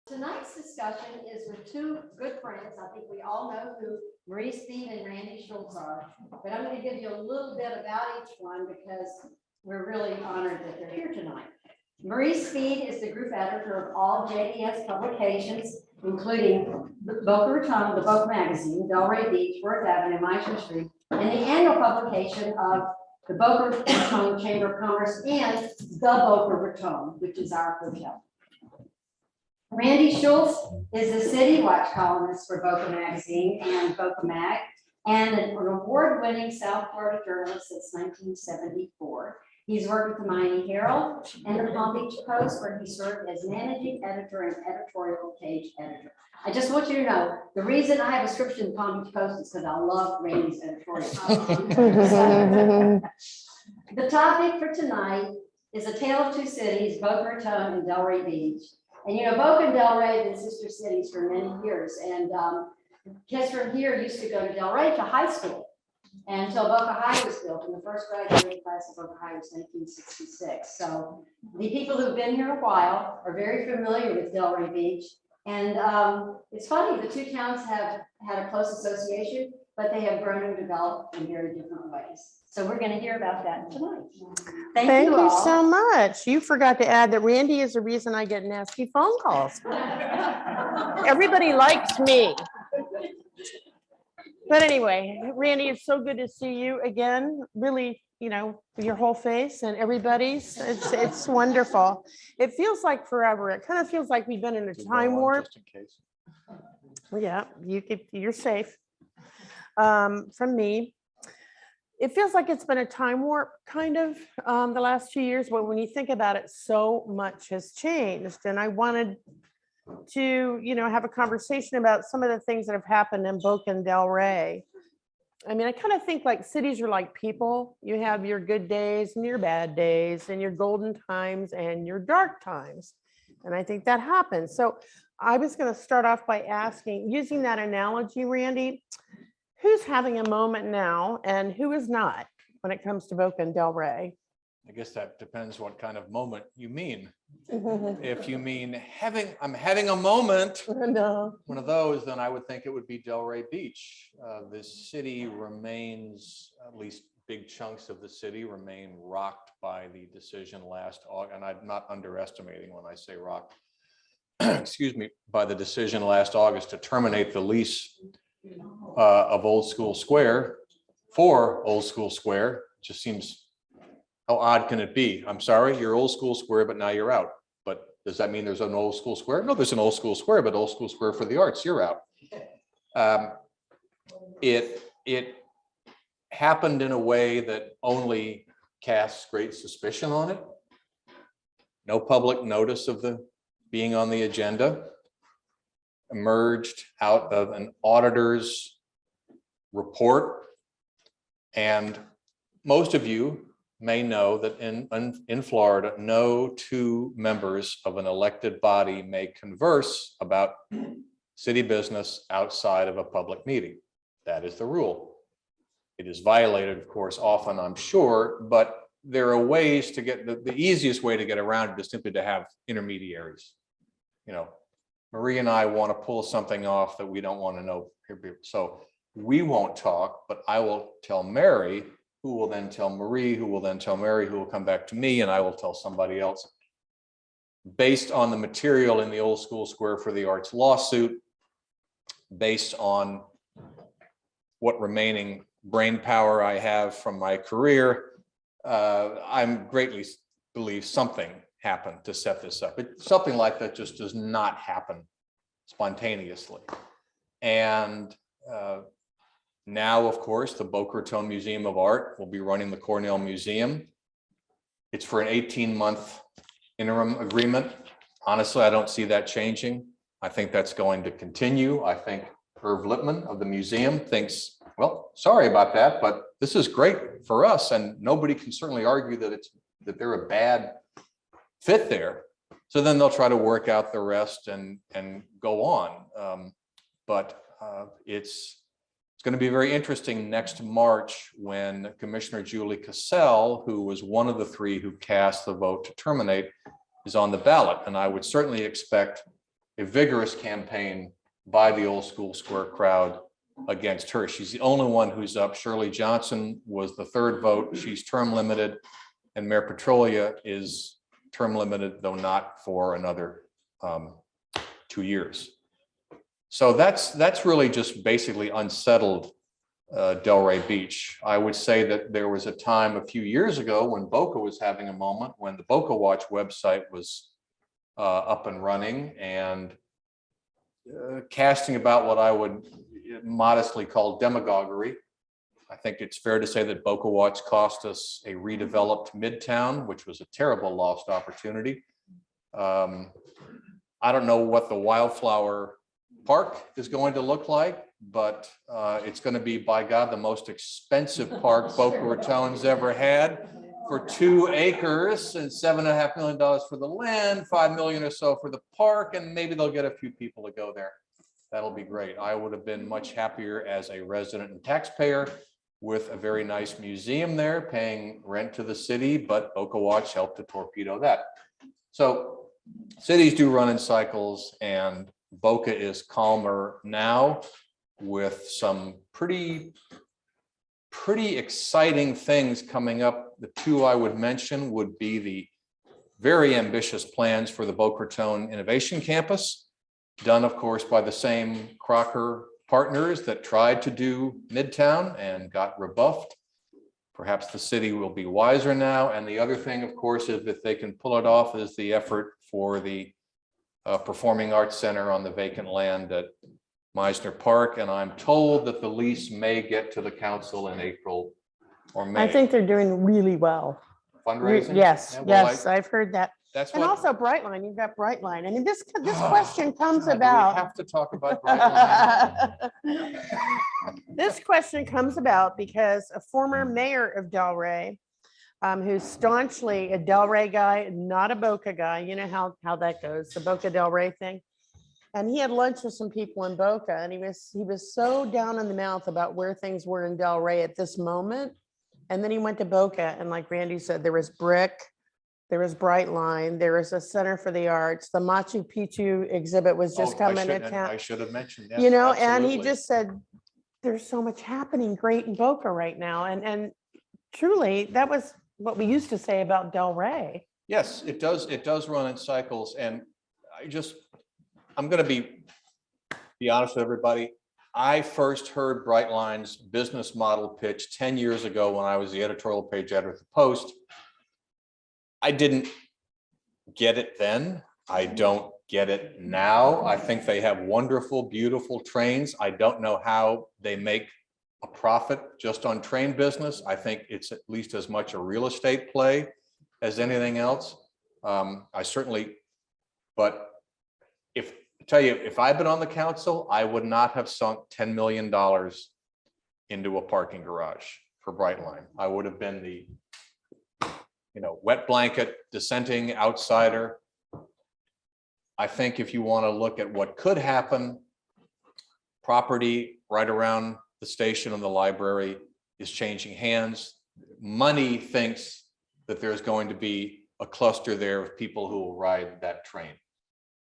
Tonight's discussion is with two good friends. I think we all know who Marie Speed and Randy Schultz are, but I'm going to give you a little bit about each one because we're really honored that they're here tonight. Marie Speed is the group editor of all JDS publications, including Boca Raton, the Boca Magazine, Delray Beach, Worth Avenue, Meisner Street, and the annual publication of the Boca Raton Chamber of Commerce and the Boca Raton, which is our hotel. Randy Schultz is a city watch columnist for Boca Magazine and Boca Mag, and an award-winning South Florida journalist since 1974. He's worked with the Miami Herald and the Palm Beach Post, where he served as managing editor and editorial page editor. I just want you to know, the reason I have a subscription to the Palm Beach Post is because I love Randy's editorial. The topic for tonight is A Tale of Two Cities, Boca Raton and Delray Beach. And you know, Boca and Delray have been sister cities for many years. And kids from here used to go to Delray to high school until Boca High was built. And the first graduating class of Boca High was 1966. So the people who've been here a while are very familiar with Delray Beach. And it's funny, the two towns have had a close association, but they have grown and developed in very different ways. So we're going to hear about that tonight. Thank you so much. You forgot to add that Randy is the reason I get nasty phone calls. Everybody likes me. But anyway, Randy, it's so good to see you again. Really, you know, your whole face and everybody's. It's wonderful. It feels like forever. It kind of feels like we've been in a time warp. Yeah, you're safe from me. It feels like it's been a time warp kind of the last 2 years, but when you think about it, so much has changed. And I wanted to, you know, have a conversation about some of the things that have happened in Boca and Delray. I mean, I kind of think like cities are like people. You have your good days and your bad days and your golden times and your dark times. And I think that happens. So I was going to start off by asking, using that analogy, Randy, who's having a moment now and who is not when it comes to Boca and Delray? I guess that depends what kind of moment you mean. If you mean I'm having a moment, No. one of those, then I would think it would be Delray Beach. This city remains, at least big chunks of the city remain rocked by the decision last August, and I'm not underestimating when I say rocked, excuse me, by the decision last August to terminate the lease of Old School Square for Old School Square. Just seems, how odd can it be? I'm sorry, you're Old School Square, but now you're out. But does that mean there's an Old School Square? No, there's an Old School Square, but Old School Square for the arts, you're out. It happened in a way that only casts great suspicion on it. No public notice of the being on the agenda. Emerged out of an auditor's report. And most of you may know that in Florida, no two members of an elected body may converse about city business outside of a public meeting. That is the rule. It is violated, of course, often, I'm sure, but there are ways to get, the easiest way to get around it is simply to have intermediaries. You know, Marie and I want to pull something off that we don't want to know. So we won't talk, but I will tell Mary, who will then tell Marie, who will then tell Mary, who will come back to me, and I will tell somebody else. Based on the material in the Old School Square for the Arts lawsuit, based on what remaining brain power I have from my career, I'm greatly believe something happened to set this up. Something like that just does not happen spontaneously. And now, of course, the Boca Raton Museum of Art will be running the Cornell Museum. It's for an 18-month interim agreement. Honestly, I don't see that changing. I think that's going to continue. I think Irv Lippman of the museum thinks, well, sorry about that, but this is great for us. And nobody can certainly argue that they're a bad fit there. So then they'll try to work out the rest and go on. But it's going to be very interesting next March when Commissioner Julie Cassell, who was one of the three who cast the vote to terminate, is on the ballot. And I would certainly expect a vigorous campaign by the Old School Square crowd against her. She's the only one who's up. Shirley Johnson was the third vote. She's term limited, and Mayor Petrolia is term limited, though not for another 2 years. So that's really just basically unsettled Delray Beach. I would say that there was a time a few years ago when Boca was having a moment, when the Boca Watch website was up and running and casting about what I would modestly call demagoguery. I think it's fair to say that Boca Watch cost us a redeveloped Midtown, which was a terrible lost opportunity. I don't know what the Wildflower Park is going to look like, but it's going to be, by God, the most expensive park Boca Raton's ever had, for 2 acres and $7.5 million for the land, $5 million or so for the park, and maybe they'll get a few people to go there. That'll be great. I would have been much happier as a resident and taxpayer with a very nice museum there, paying rent to the city, but Boca Watch helped to torpedo that. So cities do run in cycles, and Boca is calmer now with some pretty exciting things coming up. The two I would mention would be the very ambitious plans for the Boca Raton Innovation Campus, done, of course, by the same Crocker partners that tried to do Midtown and got rebuffed. Perhaps the city will be wiser now. And the other thing, of course, is if they can pull it off, is the effort for the Performing Arts Center on the vacant land at Meisner Park. And I'm told that the lease may get to the council in April or May. I think they're doing really well. Fundraising? Yes, Yeah, well, yes, I've heard that. That's And what. also Brightline, you've got Brightline. I mean, this question comes God, do we about. have to talk about Brightline? This question comes about because a former mayor of Delray, who's staunchly a Delray guy, not a Boca guy, you know how that goes, the Boca Delray thing. And he had lunch with some people in Boca, and he was so down in the mouth about where things were in Delray at this moment. And then he went to Boca, and like Randy said, there was brick, there was Brightline, there was a Center for the Arts, the Machu Picchu exhibit was just coming to town. I should have mentioned, yes, You know, and he absolutely. just said, there's so much happening great in Boca right now. And truly, that was what we used to say about Delray. Yes, it does. It does run in cycles. And I'm going to be honest with everybody. I first heard Brightline's business model pitch 10 years ago when I was the editorial page editor at the Post. I didn't get it then. I don't get it now. I think they have wonderful, beautiful trains. I don't know how they make a profit just on train business. I think it's at least as much a real estate play as anything else. But if I'd been on the council, I would not have sunk $10 million into a parking garage for Brightline. I would have been the wet blanket dissenting outsider. I think if you want to look at what could happen, property right around the station and the library is changing hands. Money thinks that there's going to be a cluster there of people who will ride that train.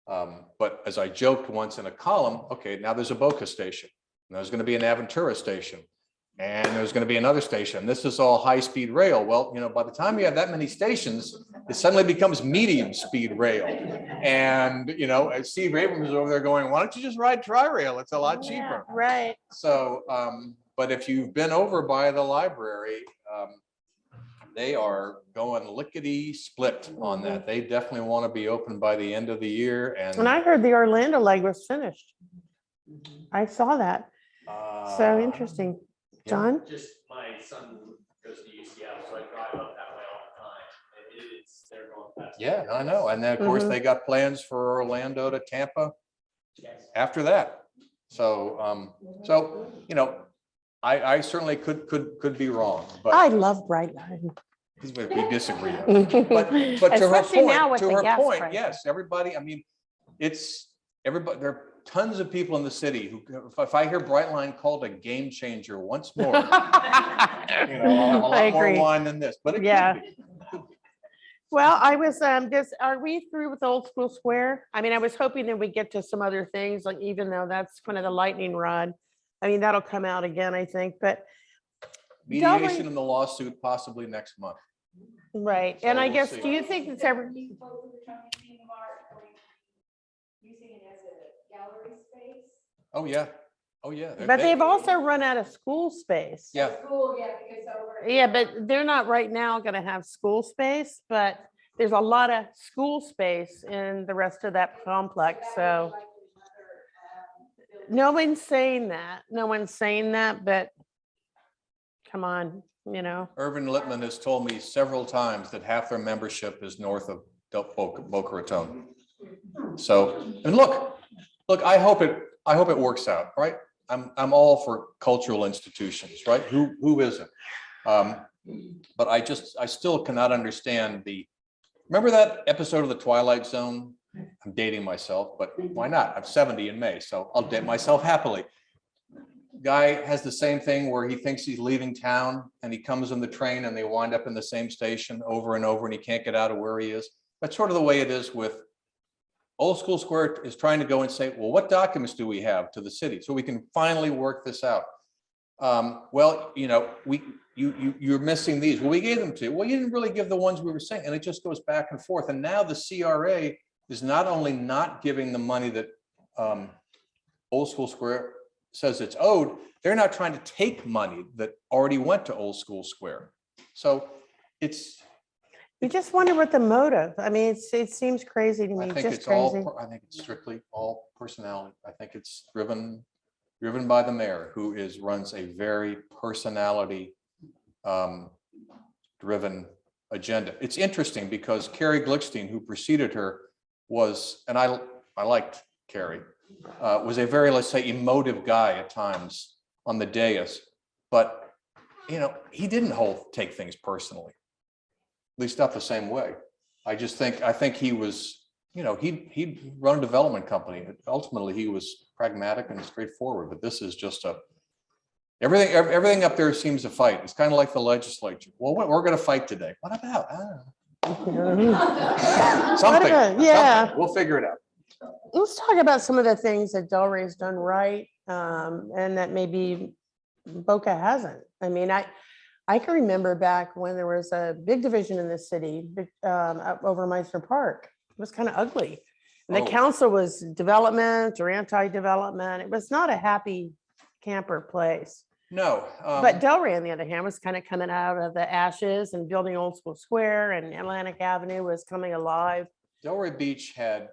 But as I joked once in a column, okay, now there's a Boca station, and there's going to be an Aventura station, and there's going to be another station. This is all high-speed rail. Well, by the time you have that many stations, it suddenly becomes medium-speed rail. And, Steve Abrams is over there going, why don't you just ride Tri-Rail? It's a lot cheaper. Yeah, right. So, but if you've been over by the library, they are going lickety split on that. They definitely want to be open by the end of the year. And I heard the Orlando leg was finished. I saw that. So interesting. John? Just my son goes to UCL, so I drive up that way all the time. They're going fast. Yeah, I know. And then of course they got plans for Orlando to Tampa after that. So, I certainly could be wrong, but I love Brightline. we disagree. But to her point, yes, everybody, I mean, it's everybody, there are tons of people in the city who, if I hear Brightline called a game changer once more, a lot more wine than this, but it could be. Well, I was are we through with Old School Square? I mean, I was hoping that we get to some other things, like even though that's kind of the lightning rod. I mean, that'll come out again, I think, but Mediation in the lawsuit possibly next month. right. So And I we'll guess, see. do you think it's ever, Using it as a gallery space? Oh, yeah. Oh, yeah. but they've also run out of school space. Yeah. School, yeah, because over. Yeah, but they're not right now gonna have school space, but there's a lot of school space in the rest of that complex, so. No one's saying that, but come on, you know, Irvin Littman has told me several times that half their membership is north of Boca Raton. So, and look, I hope it works out, right? I'm all for cultural institutions, right? Who isn't? But I still cannot understand remember that episode of The Twilight Zone? I'm dating myself, but why not? I'm 70 in May, so I'll date myself happily. Guy has the same thing where he thinks he's leaving town and he comes on the train and they wind up in the same station over and over and he can't get out of where he is. That's sort of the way it is with Old School Square is trying to go and say, well, what documents do we have to the city so we can finally work this out? Well, you know, you're missing these. Well, we gave them to you. Well, you didn't really give the ones we were saying, and it just goes back and forth. And now the CRA is not only not giving the money that Old School Square says it's owed, they're not trying to take money that already went to Old School Square. So it's. you just wonder what the motive, I mean, it seems crazy to me, I think just it's crazy. I think it's strictly all personality. I think it's driven by the mayor, who runs a very personality driven agenda. It's interesting because Carrie Glickstein, who preceded her, was, and I liked Carrie, was a very, let's say, emotive guy at times on the dais, but you know, he didn't take things personally, at least not the same way. I think he was, you know, he'd run a development company. Ultimately, he was pragmatic and straightforward, but this is just everything up there seems a fight. It's kind of like the legislature. Well, we're going to fight today. What about? Something. Yeah. Something. We'll figure it out. Let's talk about some of the things that Delray's done right, and that maybe Boca hasn't. I mean, I can remember back when there was a big division in the city up over Meister Park. It was kind of ugly. And the council was development or anti-development. It was not a happy camper place. No. But Delray, on the other hand, was kind of coming out of the ashes and building Old School Square, and Atlantic Avenue was coming alive. Delray Beach had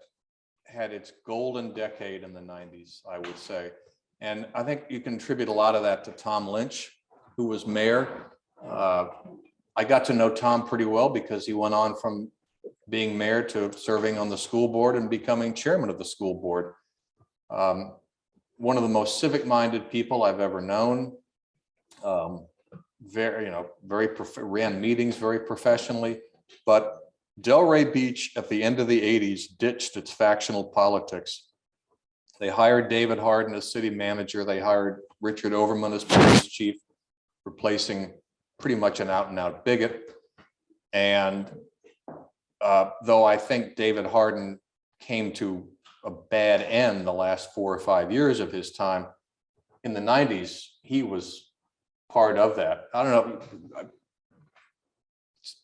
its golden decade in the 90s, I would say. And I think you can attribute a lot of that to Tom Lynch, who was mayor. I got to know Tom pretty well because he went on from being mayor to serving on the school board and becoming chairman of the school board. One of the most civic-minded people I've ever known. Ran meetings very professionally, but Delray Beach at the end of the 80s ditched its factional politics. They hired David Harden as city manager. They hired Richard Overman as police chief, replacing pretty much an out-and-out bigot. And though I think David Harden came to a bad end the last 4 or 5 years of his time, in the 90s, he was part of that. I don't know, I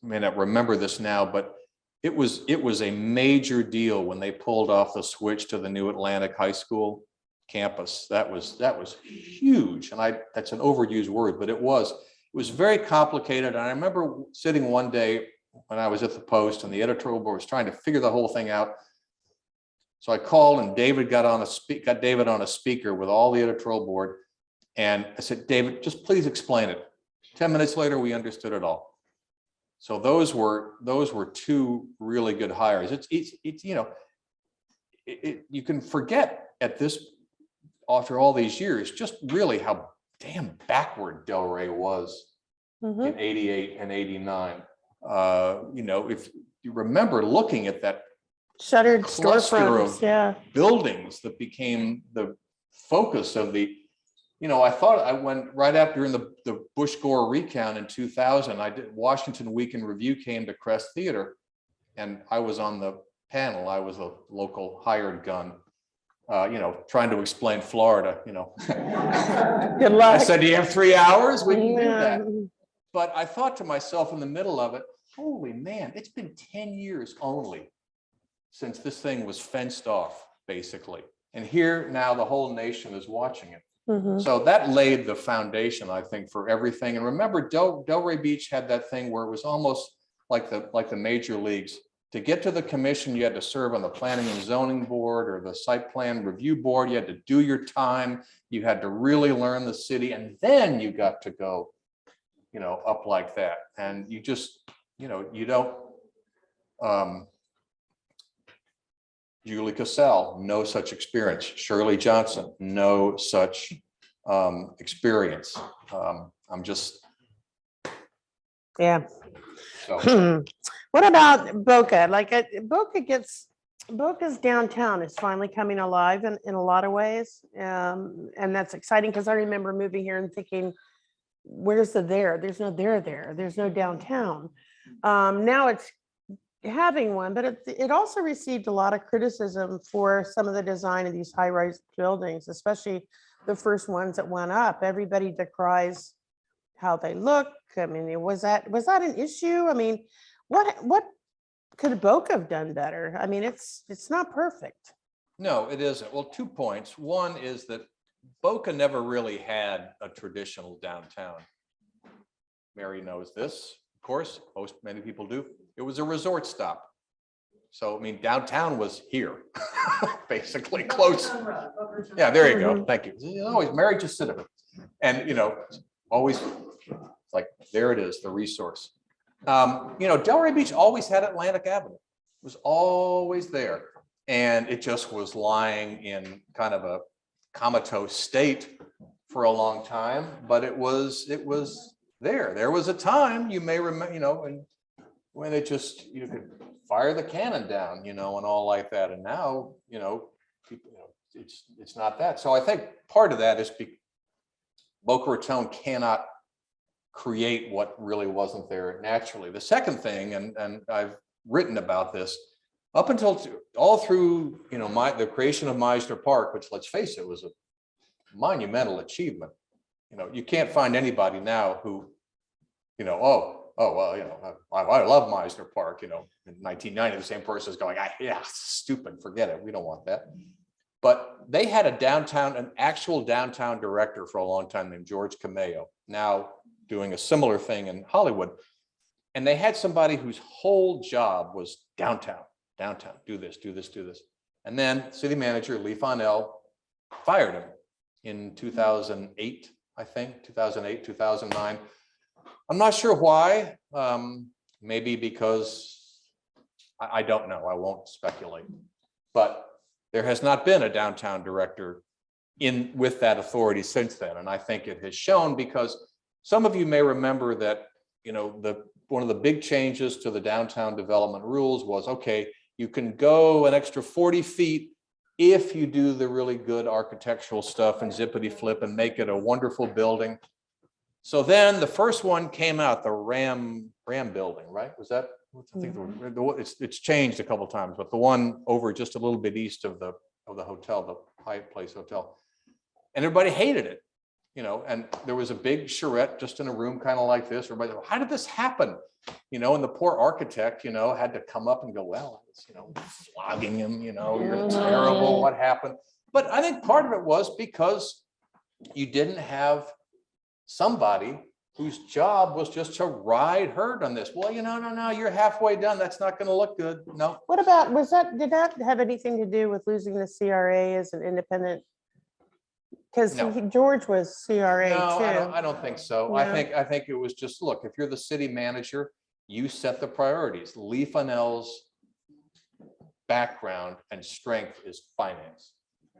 may not remember this now, but it was a major deal when they pulled off the switch to the new Atlantic High School campus. That was huge. And that's an overused word, but it was very complicated. And I remember sitting one day when I was at the Post and the editorial board was trying to figure the whole thing out. So I called and David got David on a speaker with all the editorial board. And I said, David, just please explain it. 10 minutes later, we understood it all. So those were 2 really good hires. It's you know, you can forget after all these years, just really how damn backward Delray was in 88 and 89. You know, if you remember looking at that Shuttered cluster storefronts, of buildings that became the focus of the, you know, I went right after during the Bush Gore recount in 2000, Washington Week in Review came to Crest Theater. and I was on the panel. I was a local hired gun, trying to explain Florida, Good luck. I said, do you have 3 hours? We can do Yeah. that. But I thought to myself in the middle of it, holy man, it's been 10 years only since this thing was fenced off, basically. And here now the whole nation is watching it. Mhm. So that laid the foundation, I think, for everything. And remember, Delray Beach had that thing where it was almost like the major leagues. To get to the commission, you had to serve on the planning and zoning board or the site plan review board. You had to do your time. You had to really learn the city, and then you got to go, up like that. And you just, you don't. Julie Cassell, no such experience. Shirley Johnson, no such experience. I'm just, Yeah. so. What about Boca? Like Boca's downtown is finally coming alive in a lot of ways. And that's exciting because I remember moving here and thinking, where's the there? There's no there there. There's no downtown. Now it's having one, but it also received a lot of criticism for some of the design of these high-rise buildings, especially the first ones that went up. Everybody decries how they look. I mean, was that an issue? I mean, what could Boca have done better? I mean, it's not perfect. No, it isn't. Well, 2 points. One is that Boca never really had a traditional downtown. Mary knows this, of course, many people do. It was a resort stop. So, I mean, downtown was here, basically close. Yeah, there you go. Thank you. Always, Mary just said it. And, always like, there it is, the resource. Delray Beach always had Atlantic Avenue. It was always there. And it just was lying in kind of a comatose state for a long time, but it was there. There was a time, you may remember, and when it just, you could fire the cannon down, and all like that. And now, people, it's not that. So I think part of that is Boca Raton cannot create what really wasn't there naturally. The second thing, and I've written about this, up until all through, the creation of Meisner Park, which, let's face it, was a monumental achievement. You can't find anybody now who, I love Meisner Park, in 1990, the same person is going, yeah, stupid, forget it. We don't want that. But they had an actual downtown director for a long time named George Cameo, now doing a similar thing in Hollywood. And they had somebody whose whole job was downtown, do this. And then city manager Lee Fonell fired him in 2008, I think, 2008, 2009. I'm not sure why. Maybe because I don't know. I won't speculate. But there has not been a downtown director with that authority since then. And I think it has shown, because some of you may remember that, one of the big changes to the downtown development rules was, okay, you can go an extra 40 feet if you do the really good architectural stuff and zippity flip and make it a wonderful building. So then the first one came out, the Ram building, right? Was that? I think it's changed a couple of times, but the one over just a little bit east of the hotel, the Hyatt Place Hotel, and everybody hated it, and there was a big charrette just in a room kind of like this. Everybody, how did this happen? And the poor architect, had to come up and go, well, it's, flogging him, you're terrible, what happened? But I think part of it was because you didn't have somebody whose job was just to ride herd on this. Well, no, you're halfway done. That's not going to look good. No. What about, did that have anything to do with losing the CRA as an independent? Because No. George was CRA No, too. I don't think so. No. I think it was just, look, if you're the city manager, you set the priorities. Lee Fonell's background and strength is finance.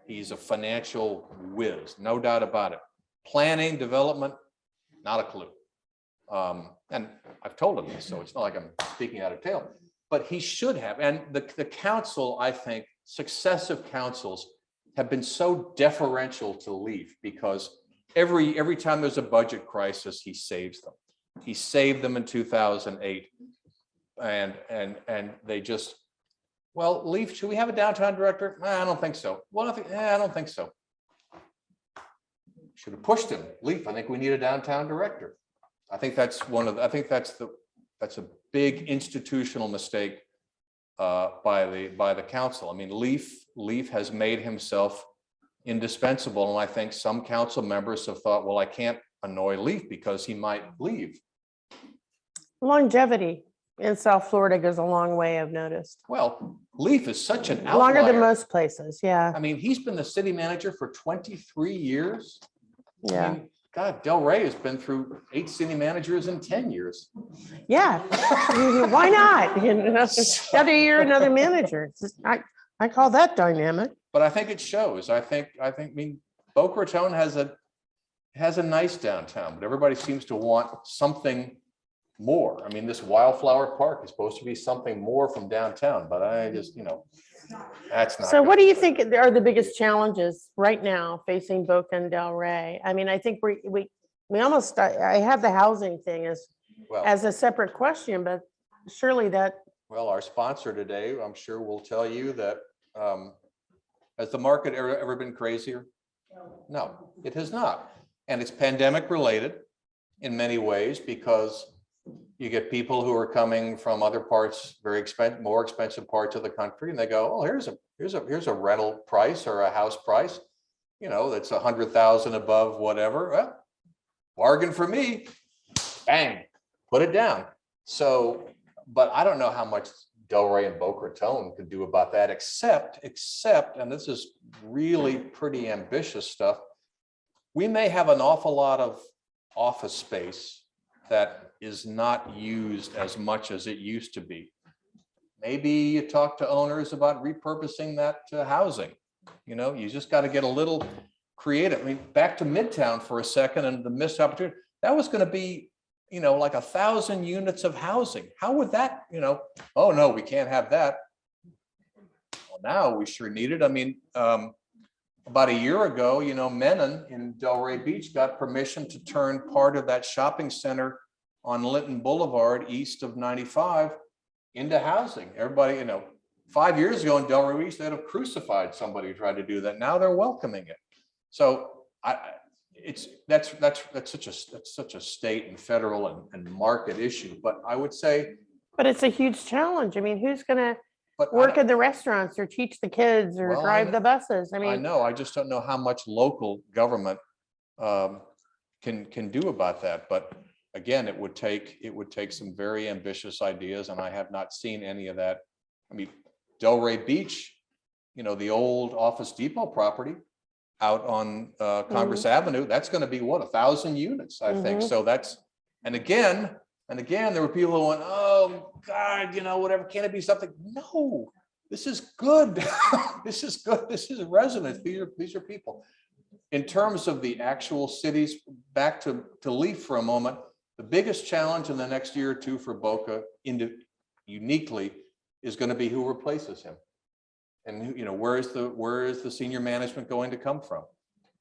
He's a financial whiz, no doubt about it. Planning, development, not a clue. And I've told him this, so it's not like I'm speaking out of tail, but he should have. And the council, I think, successive councils have been so deferential to Leaf, because every time there's a budget crisis, he saves them. He saved them in 2008. and they just, well, Leaf, should we have a downtown director? I don't think so. Well, I don't think so. Should have pushed him. Leaf, I think we need a downtown director. I think that's that's a big institutional mistake by the council. I mean, Leaf has made himself indispensable, and I think some council members have thought, well, I can't annoy Leaf because he might leave. Longevity in South Florida goes a long way, I've noticed. Well, Leaf is such an Longer than outlier. most places, yeah. I mean, he's been the city manager for 23 years. I Yeah, mean, God, Delray has been through 8 city managers in 10 years. yeah. Why not? Another year, another manager. It's just- I call that dynamic. But I think it shows. I mean, Boca Raton has a nice downtown, but everybody seems to want something more. I mean, this Wildflower Park is supposed to be something more from downtown, but I just, that's not. So what gonna- do you think are the biggest challenges right now facing Boca and Delray? I mean, I think we almost, I have the housing thing Well, as a separate question, but surely that, well, our sponsor today, I'm sure will tell you that, has the market ever been crazier? No, it has not. And it's pandemic related in many ways because you get people who are coming from other parts, more expensive parts of the country, and they go, oh, here's a rental price or a house price, that's 100,000 above whatever. Well, bargain for me. Bang, put it down. So, but I don't know how much Delray and Boca Raton could do about that, except, and this is really pretty ambitious stuff, we may have an awful lot of office space that is not used as much as it used to be. Maybe you talk to owners about repurposing that to housing. You just got to get a little creative. I mean, back to Midtown for a second and the missed opportunity. That was going to be, like 1,000 units of housing. How would that, oh no, we can't have that. Well, now we sure need it. I mean, about a year ago, Menon in Delray Beach got permission to turn part of that shopping center on Linton Boulevard east of 95 into housing. Everybody, 5 years ago in Delray Beach, they'd have crucified somebody who tried to do that. Now they're welcoming it. So that's such a state and federal and market issue. But I would say, but it's a huge challenge. I mean, who's gonna but work in the restaurants or teach the kids or Well, I drive know- the buses? I I mean, know, I just don't know how much local government can do about that. But again, it would take some very ambitious ideas, and I have not seen any of that. I mean, Delray Beach, the old Office Depot property out on Congress Avenue, that's going to be what, 1,000 units, I think. So that's, and again, there were people who went, oh God, whatever, can't it be something? No, this is good. This is good. This is residents. These are people. In terms of the actual cities, back to Leaf for a moment, the biggest challenge in the next year or two for Boca uniquely is going to be who replaces him. And where is the senior management going to come from?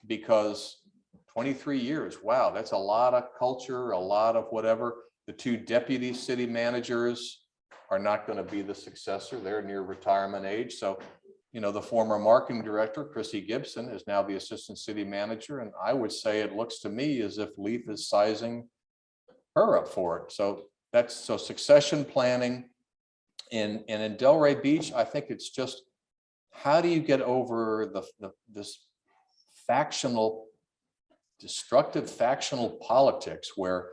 Because 23 years, wow, that's a lot of culture, a lot of whatever. The 2 deputy city managers are not going to be the successor. They're near retirement age. So, the former marketing director, Chrissy Gibson, is now the assistant city manager. And I would say it looks to me as if Leaf is sizing her up for it. So succession planning. And in Delray Beach, I think it's just, how do you get over this destructive factional politics where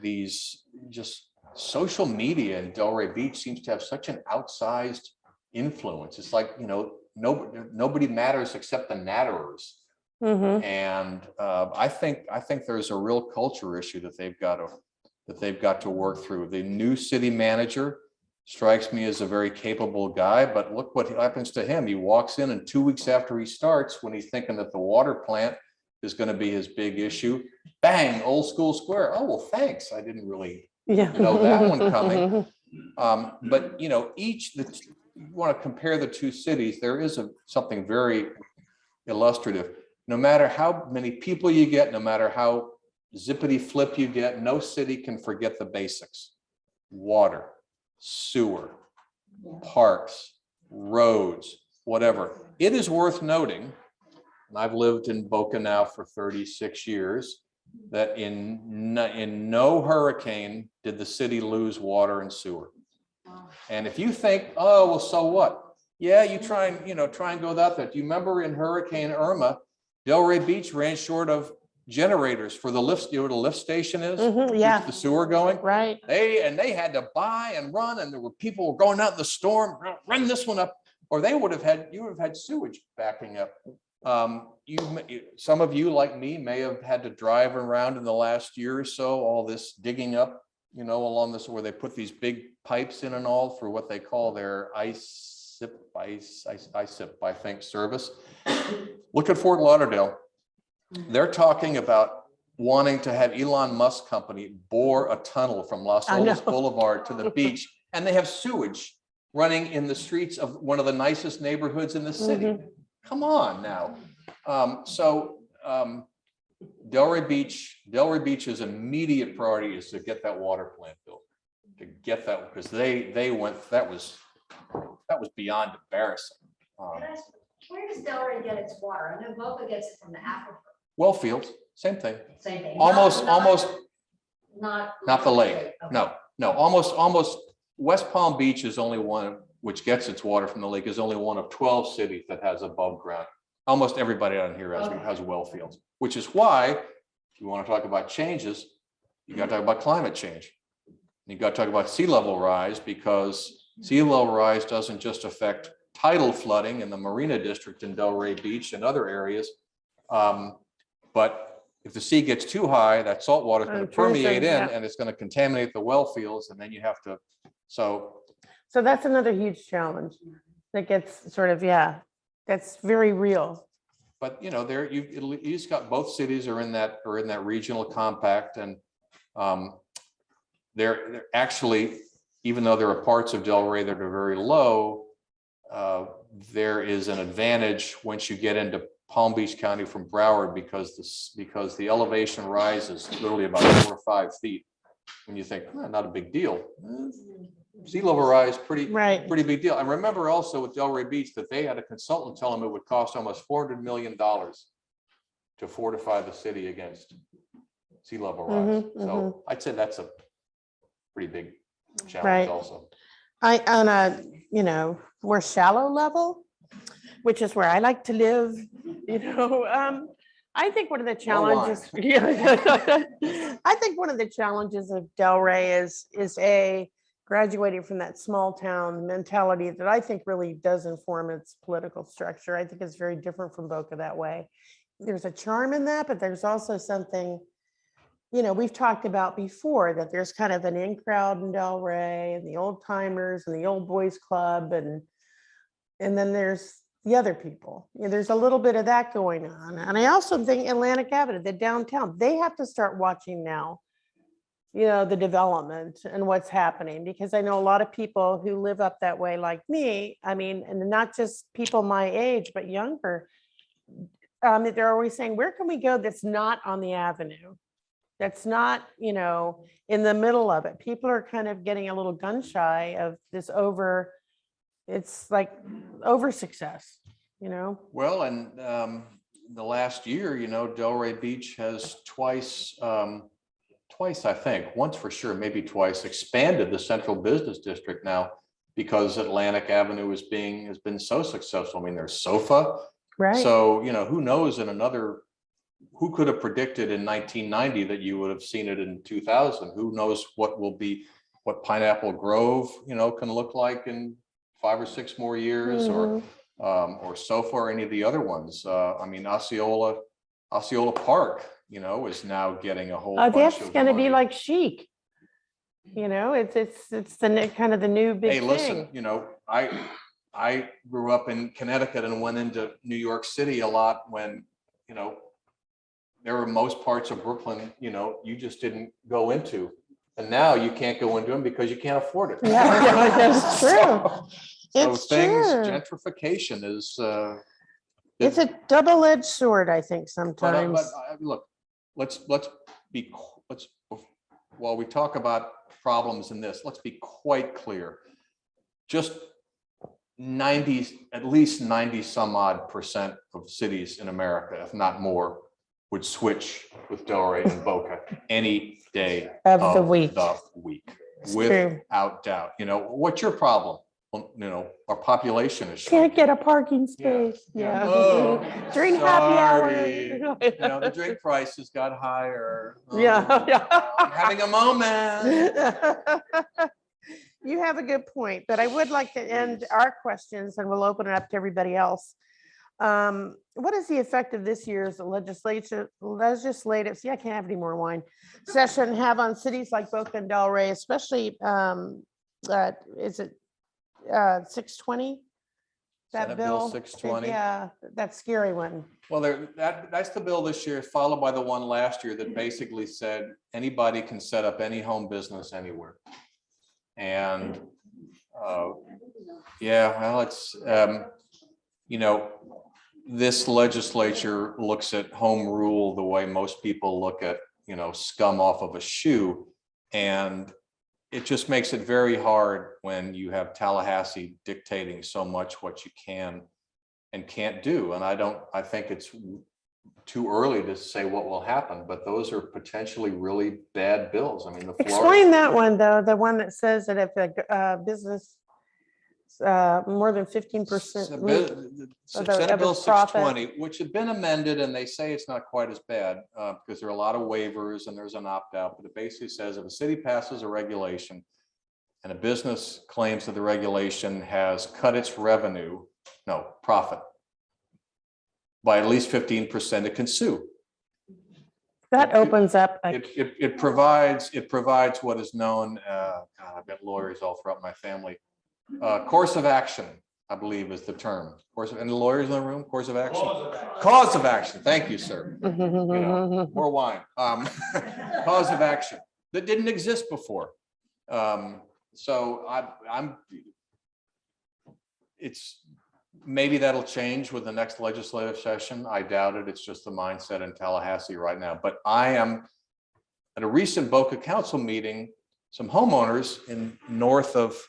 these just social media in Delray Beach seems to have such an outsized influence. It's like, nobody matters except the natterers. And I think there's a real culture issue that they've got to work through. The new city manager strikes me as a very capable guy, but look what happens to him. He walks in, and 2 weeks after he starts, when he's thinking that the water plant is going to be his big issue, bang, Old School Square. Oh, well, thanks. I didn't really know that one coming. But you want to compare the 2 cities, there is something very illustrative. No matter how many people you get, no matter how zippity flip you get, no city can forget the basics: water, sewer, parks, roads, whatever. It is worth noting, and I've lived in Boca now for 36 years, that in no hurricane did the city lose water and sewer. And if you think, oh, well, so what? Yeah, you try and go out there. Do you remember in Hurricane Irma, Delray Beach ran short of generators for the lifts, you know what a lift station is? Yeah, Keeps the sewer going. right. They had to buy and run, and there were people going out in the storm, run this one up, or you would have had sewage backing up. Some of you like me may have had to drive around in the last year or so, all this digging up, along this, where they put these big pipes in and all for what they call their ISIP, I think, service. Look at Fort Lauderdale. They're talking about wanting to have Elon Musk company bore a tunnel from Los Olas Boulevard to the beach, and they have sewage running in the streets of one of the nicest neighborhoods in the city. Come on now. Delray Beach's immediate priority is to get that water plant built, to get that, because they went, that was beyond embarrassing. Where does Delray get its water? I know Boca gets it from the aquifer. Well fields, same thing. Same thing. Almost, Not not the lake. Okay. No, almost. West Palm Beach is only one, which gets its water from the lake, is only one of 12 cities that has above ground. Almost everybody on here has well fields, which is why, if you want to talk about changes, you got to talk about climate change. You got to talk about sea level rise, because sea level rise doesn't just affect tidal flooding in the Marina District in Delray Beach and other areas. But if the sea gets too high, that salt water is going to permeate in, and it's going to contaminate the well fields, and then you have to, so that's another huge challenge that gets sort of, that's very real. But there you've got both cities are in that regional compact, and they're actually, even though there are parts of Delray that are very low, there is an advantage once you get into Palm Beach County from Broward, because the elevation rises literally about 4 or 5 feet. When you think, not a big deal. Sea level rise, pretty big deal. And remember also with Delray Beach that they had a consultant tell them it would cost almost $400 million to fortify the city against sea level rise. So I'd say that's a pretty big challenge also. On a, more shallow level, which is where I like to live, I think one of the challenges, I think one of the challenges of Delray is graduating from that small town mentality that I think really does inform its political structure. I think it's very different from Boca that way. There's a charm in that, but there's also something, we've talked about before, that there's kind of an in crowd in Delray, and the old timers and the old boys club, and then there's the other people. There's a little bit of that going on. And I also think Atlantic Avenue, the downtown, they have to start watching now, the development and what's happening, because I know a lot of people who live up that way like me, and not just people my age, but younger, they're always saying, where can we go that's not on the avenue? That's not, in the middle of it. People are kind of getting a little gun shy of this it's like over success, Well, and the last year, Delray Beach has twice, I think, once for sure, maybe twice, expanded the central business district now, because Atlantic Avenue has been so successful. there's SOFA. Right. So, who knows who could have predicted in 1990 that you would have seen it in 2000? Who knows what Pineapple Grove, can look like in 5 or 6 more years, or SOFA, or any of the other ones. Osceola Park, is now getting a whole bunch that's of going to be money. like chic. It's the kind of the new big Hey, listen, thing. I grew up in Connecticut and went into New York City a lot when, there were most parts of Brooklyn, you just didn't go into. And now you can't go into them because you can't afford it. Yeah, that's true. It's true. Gentrification is. It's a double-edged sword, I think, sometimes. But look, let's while we talk about problems in this, let's be quite clear. Just 90, at least 90 some odd percent of cities in America, if not more, would switch with Delray and Boca any day Of the week. It's true. Without doubt. You know, what's your problem? Well, you know, our population is Can't shrinking. get a parking Yeah, space. yeah. Yeah. Oh, During happy hour. sorry. You know, the drink prices got higher. Oh, Yeah, yeah. I'm having a moment. You have a good point, but I would like to end our questions and we'll open it up to everybody else. What is the effect of this year's legislative, see, I can't have any more wine, session have on cities like Boca and Delray, especially, is it 620? That Senate Bill bill? 620. Yeah, that scary one. Well, that's the bill this year, followed by the one last year that basically said anybody can set up any home business anywhere. And yeah, well, it's, you know, this legislature looks at home rule the way most people look at, you know, scum off of a shoe. And it just makes it very hard when you have Tallahassee dictating so much what you can and can't do. And I think it's too early to say what will happen, but those are potentially really bad bills. I mean, the Explain that one, though, the one that says that if a business more than 15%. Senate Bill profit. 620, which had been amended, and they say it's not quite as bad because there are a lot of waivers and there's an opt-out, but it basically says if a city passes a regulation and a business claims that the regulation has cut its profit by at least 15%, it can sue. That opens up. It provides what is known, God, I've got lawyers all throughout my family. Course of action, I believe is the term. Any lawyers in the room? Course of action? Cause of action. Thank you, sir. You know, more wine. Cause of action that didn't exist before. So it's maybe that'll change with the next legislative session. I doubt it. It's just the mindset in Tallahassee right now. But I am at a recent Boca Council meeting, some homeowners in north of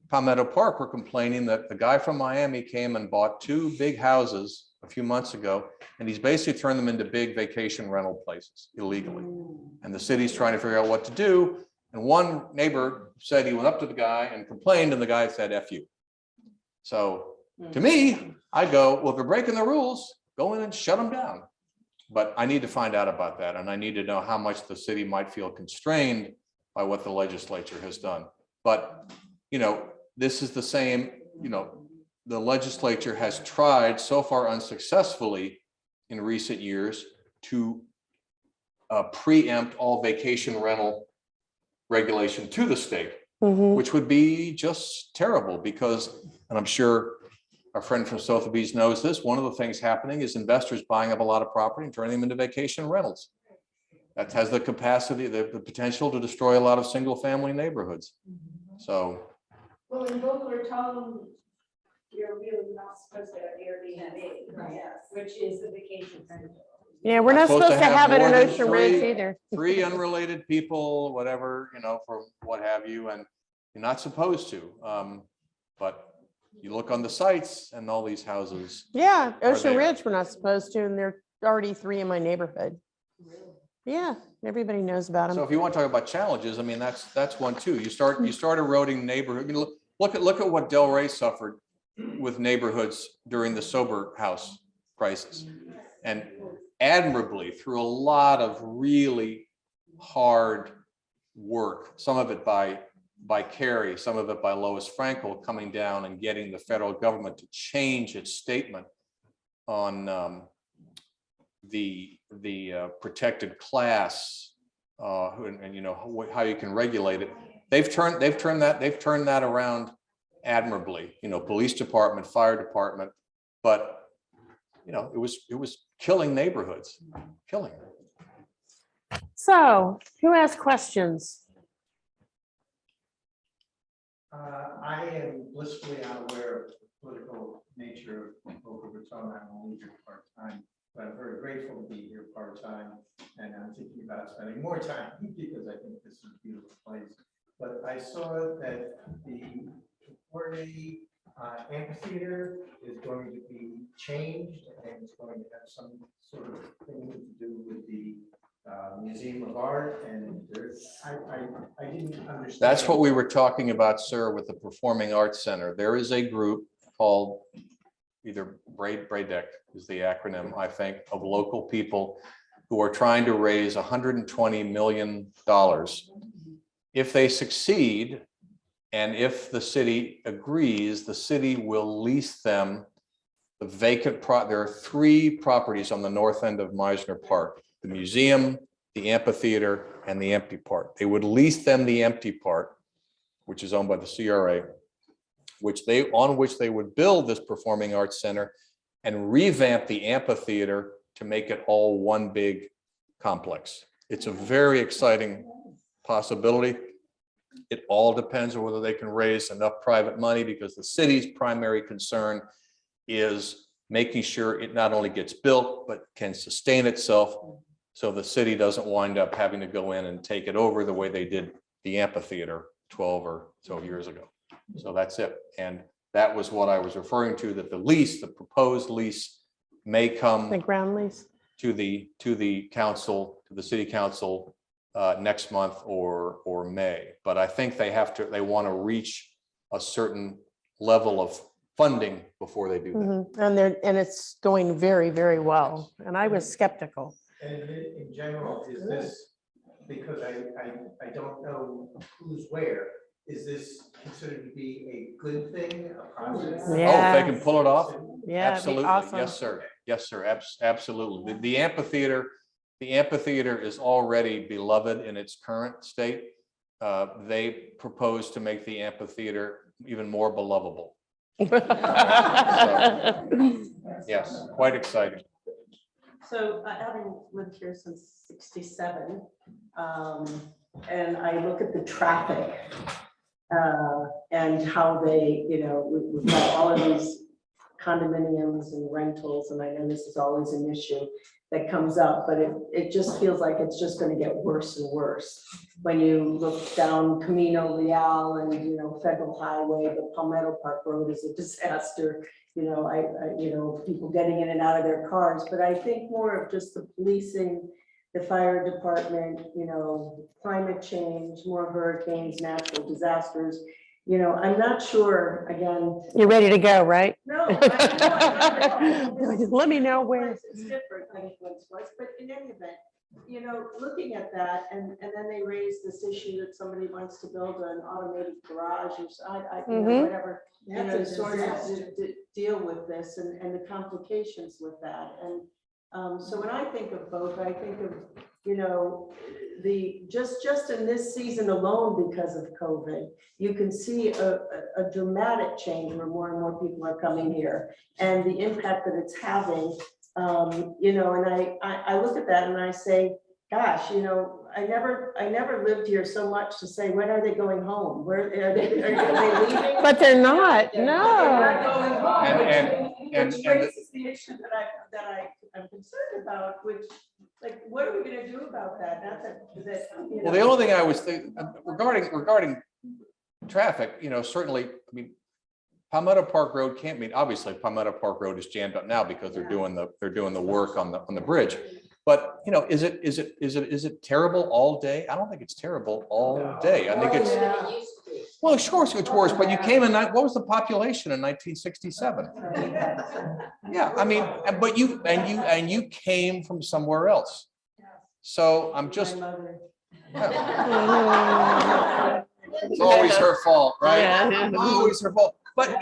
Palmetto Park were complaining that the guy from Miami came and bought 2 big houses a few months ago, and he's basically turned them into big vacation rental places illegally. And the city's trying to figure out what to do. And one neighbor said he went up to the guy and complained, and the guy said, F you. So to me, I go, well, if they're breaking the rules, go in and shut them down. But I need to find out about that. And I need to know how much the city might feel constrained by what the legislature has done. But, you know, this is the same, you know, the legislature has tried so far unsuccessfully in recent years to preempt all vacation rental regulation to the state, which would be just terrible because, and I'm sure our friend from Sotheby's knows this, one of the things happening is investors buying up a lot of property and turning them into vacation rentals. That has the capacity, the potential to destroy a lot of single family neighborhoods. So. Well, in Boca Raton, you're really not supposed to have Airbnb, Right. yes, which is the vacation rental. Yeah, we're not supposed to have it more in than Ocean Ridge three- either. 3 unrelated people, whatever, you know, from what have you, and you're not supposed to. But you look on the sites and all these houses. Yeah, Ocean there. Ridge, we're not supposed to, and there are already 3 in my neighborhood. Yeah, everybody knows about So them. if you want to talk about challenges, I mean, that's one too. You start eroding neighborhood. I mean, look at what Delray suffered with neighborhoods during the sober house crisis, and admirably through a lot of really hard work. Some of it by Kerry, some of it by Lois Frankel coming down and getting the federal government to change its statement on the protected class, and you know how you can regulate it. They've turned that around admirably. You know, police department, fire department, but you know it was killing neighborhoods, killing them. So, who has questions? I am blissfully unaware of the political nature of Boca Raton. I'm only here part-time, but I've heard a great grateful to be here part-time, and I'm thinking about spending more time because I think this is a beautiful place. But I saw that the Delray amphitheater is going to be changed, and it's going to have some sort of thing to do with the Museum of Art, and I didn't understand. That's what we were talking about, sir, with the Performing Arts Center. There is a group called either BRADEC is the acronym, I think, of local people who are trying to raise $120 million. If they succeed, and if the city agrees, the city will lease them the vacant there are 3 properties on the north end of Meisner Park: the museum, the amphitheater, and the empty part. They would lease them the empty part, which is owned by the CRA, on which they would build this Performing Arts Center and revamp the amphitheater to make it all one big complex. It's a very exciting possibility. It all depends on whether they can raise enough private money, because the city's primary concern is making sure it not only gets built, but can sustain itself, so the city doesn't wind up having to go in and take it over the way they did the amphitheater 12 or so years ago. So that's it. And that was what I was referring to, that the proposed lease may come The ground lease. to the council, to the city council next month or May. But I think they want to reach a certain level of funding before they do that. And it's going very, very well. And I was skeptical. And in general, is this, because I don't know who's where, is this considered to be a good thing, a positive? Yeah. Oh, if they can pull it off? Yeah, it'd be Absolutely. awesome. Yes, sir. Yes, sir. Absolutely. The amphitheater is already beloved in its current state. They propose to make the amphitheater even more belovable. Yes, quite exciting. So having lived here since '67, and I look at the traffic and how they, we've got all of these condominiums and rentals, and I know this is always an issue that comes up, but it just feels like it's just going to get worse and worse. When you look down Camino Real and, Federal Highway, the Palmetto Park Road is a disaster. People getting in and out of their cars, but I think more of just the policing, the fire department, climate change, more hurricanes, natural disasters. I'm not sure, again. You're ready to go, right? No. Let me know where. It's different than it once was, but in any event, looking at that, and then they raise this issue that somebody wants to build an automated garage or whatever, sort of to deal with this and the complications with that. And so when I think of Boca, I think of, just in this season alone, because of COVID, you can see a dramatic change where more and more people are coming here, and the impact that it's having. And I look at that and I say, gosh, I never lived here so much to say, when are they going home? Where are they leaving? But they're not. They're No. not going home. And Which raises the issue that I'm concerned about, which, like, what are we going to do about that? Not that Well, the only thing I was thinking regarding traffic, certainly, Palmetto Park Road can't mean, obviously Palmetto Park Road is jammed up now because they're doing the work on the bridge. But is it terrible all day? I don't think it's terrible all day. I think it's, well, sure, it's worse, but you came in, what was the population in 1967? Yeah, but you came from somewhere else. So I'm just, it's always her fault, right? Yeah. Always her fault. But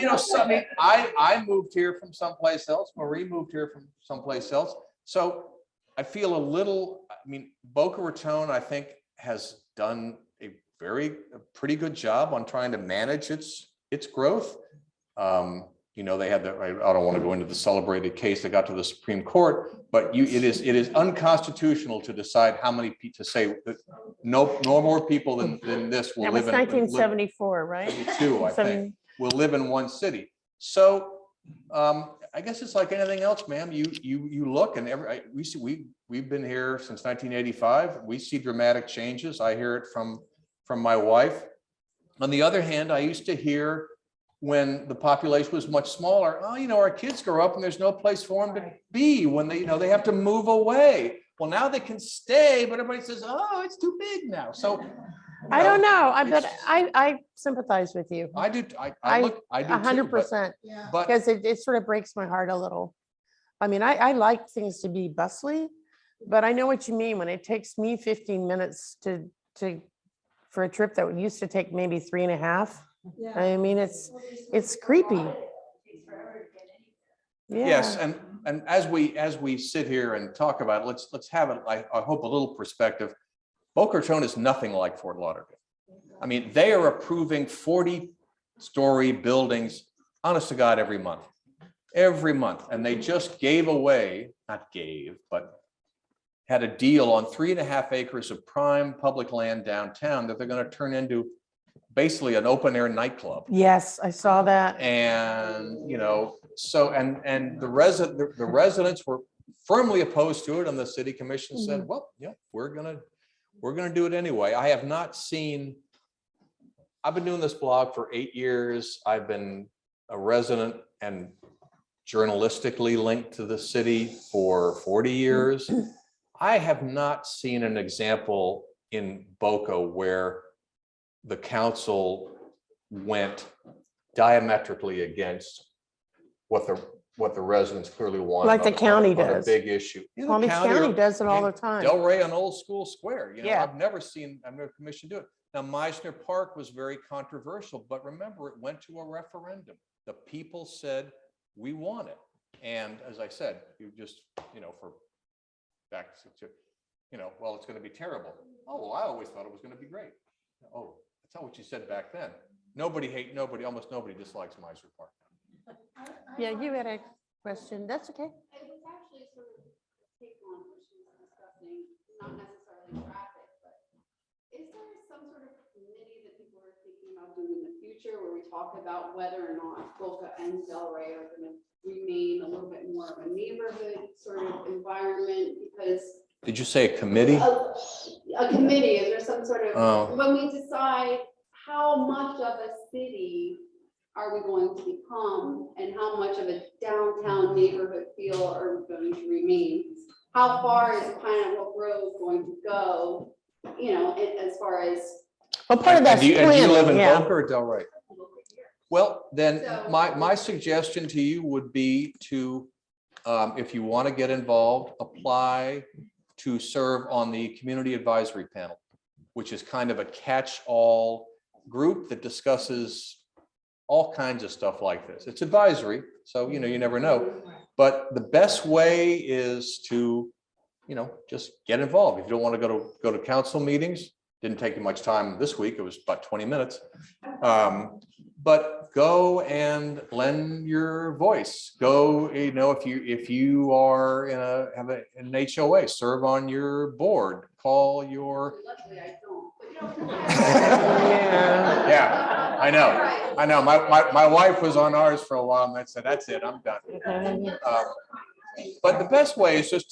I moved here from someplace else. Marie moved here from someplace else. So I feel a little, Boca Raton, I think, has done a pretty good job on trying to manage its growth. They had I don't want to go into the celebrated case that got to the Supreme Court, but it is unconstitutional to decide how many people, to say that no more people than this will That live was in. 1974, right? 72, I think, will live in one city. So I guess it's like anything else, ma'am. You look and we see, we've been here since 1985. We see dramatic changes. I hear it from my wife. On the other hand, I used to hear when the population was much smaller, oh, our kids grow up and there's no place for them to be when they have to move away. Well, now they can stay, but everybody says, oh, it's too big now. So I don't know. it's- I sympathize with you. I do. I do too, 100%, but because it sort of breaks my heart a little. I mean, I like things to be bustly, but I know what you mean when it takes me 15 minutes for a trip that used to take maybe 3.5. Yeah. I mean, it's creepy. Yeah. yes, and as we sit here and talk about it, let's have it. I hope a little perspective. Boca Raton is nothing like Fort Lauderdale. I mean, they are approving 40-story buildings, honest to God, every month, and they just gave away, but had a deal on 3.5 acres of prime public land downtown that they're going to turn into basically an open air nightclub. Yes, I saw that. And, so, and the residents were firmly opposed to it, and the city commission said, well, yeah, we're gonna do it anyway. I have not seen, I've been doing this blog for 8 years. I've been a resident and journalistically linked to the city for 40 years. I have not seen an example in Boca where the council went diametrically against what the residents clearly want. Like the county on a does. big issue. Yeah, the Palm Beach County does it all the time. Delray on Old School Square, Yeah. I've never commissioned do it. Now, Meisner Park was very controversial, but remember, it went to a referendum. The people said, we want it. And as I said, you just, for back to, well, it's going to be terrible. Oh, well, I always thought it was going to be great. Oh, that's not what you said back then. Almost nobody dislikes Meisner Park. Yeah, you had a question. That's okay. It was actually sort of a take on what she was discussing, not necessarily traffic, but is there some sort of committee that people are thinking about doing in the future where we talk about whether or not Boca and Delray are going to remain a little bit more of a neighborhood sort of environment? Because Did you say a committee? a committee, is there some sort of, Oh. when we decide how much of a city are we going to become and how much of a downtown neighborhood feel are we going to remain? How far is Pine Brook Road going to go, as far as Well, part of that's And do you live in planning, yeah. Boca or Delray? Well, then So- my suggestion to you would be to, if you want to get involved, apply to serve on the Community Advisory Panel, which is kind of a catch-all group that discusses all kinds of stuff like this. It's advisory, so you never know. But the best way is to, just get involved. If you don't want to go to council meetings, didn't take you much time this week. It was about 20 minutes. But go and lend your voice. Go, if you are have an HOA, serve on your board. Call your. luckily I don't, but Yeah. Yeah, I know. My wife was on ours for a while, and I said, "That's it, I'm done." But the best way is just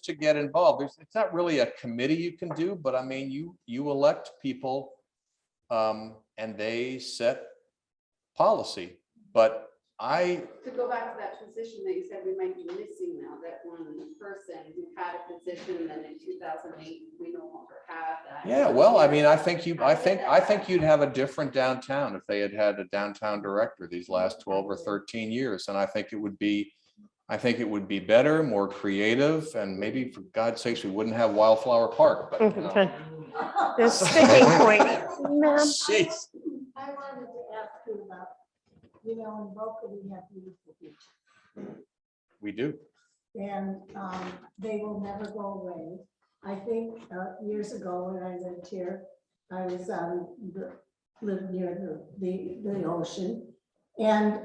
to get involved. It's not really a committee you can do, but I mean, you elect people, and they set policy. But to go back to that position that you said we might be missing now, that one person who had a position, then in 2008, we no longer have that. yeah, well, I mean, I think you'd have a different downtown if they had a downtown director these last 12 or 13 years, and I think it would be better, more creative, and maybe for God's sakes, we wouldn't have Wildflower Park. But The sticking point, ma'am. Jeez. I wanted to ask you about, in Boca, we have beautiful beaches. We do. And they will never go away. I think years ago when I lived here, I was lived near the ocean. And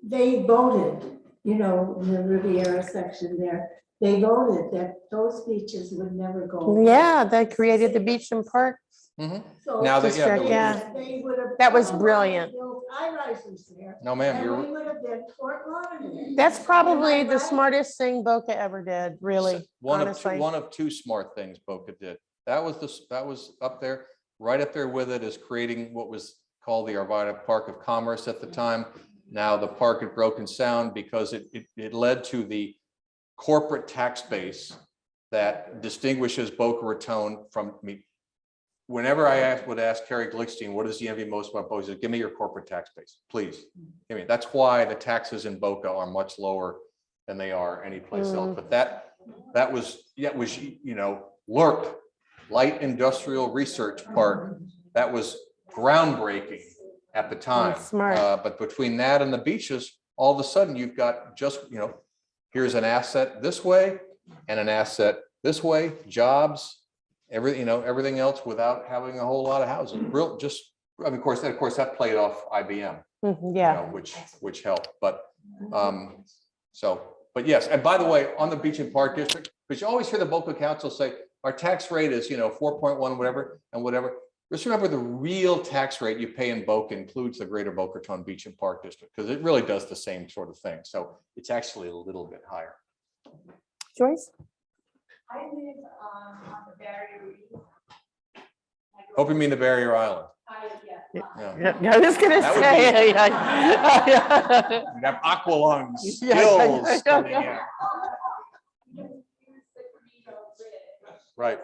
they voted, in the Riviera section there, they voted that those beaches would never go away. Yeah, they created the beach and park Mhm. So. Now that, District, yeah, They would have. That was otherwise brilliant. built high-rises there. no, ma'am, And we you're, would have been Fort Lauderdale. That's probably Am I the right? smartest thing Boca ever did, really, honestly. one of two smart things Boca did. That was up there, right up there with it is creating what was called the Arvada Park of Commerce at the time. Now the park at Broken Sound, because it led to the corporate tax base that distinguishes Boca Raton from me. Whenever I would ask Kerry Glickstein, what does he envy most about Boca? He says, give me your corporate tax base, please. Give me. That's why the taxes in Boca are much lower than they are anyplace else. But that was, you know, LIRP, Light Industrial Research Park. That was groundbreaking at the time. Smart. But between that and the beaches, all of a sudden you've got just, you know, here's an asset this way and an asset this way, jobs, everything, you know, everything else without having a whole lot of housing. Real, just, I mean, of course, that played off IBM, you Yeah, know, which helped. But but yes, and by the way, on the Beach and Park District, because you always hear the Boca Council say our tax rate is, you know, 4.1, whatever, and whatever. Just remember the real tax rate you pay in Boca includes the greater Boca Raton Beach and Park District, because it really does the same sort of thing. So it's actually a little bit higher. Joyce? I live on the Barrier Reef. Hope you mean the Barrier Island. Yeah, I was gonna That would say. You have aqualung Yeah. skills coming in. Right.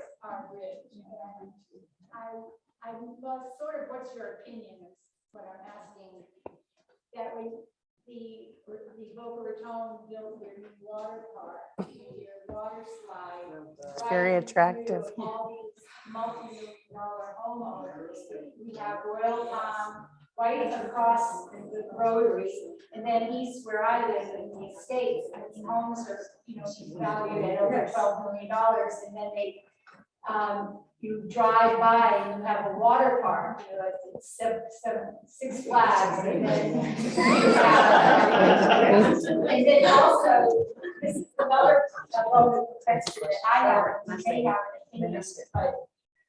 I was sort of, what's your opinion is what I'm asking. That when the Boca Raton built their new water park, your water slide. It's very right attractive. through all these multi-million-dollar homeowners. We have Raton right across the rotary, and then east where I live in the Estates, and these homes are, you know, valued at over $12 million, and then they you drive by and you have a water park, you know, it's Six Flags, and then and then also, this is another question that I have, you may have an opinion, but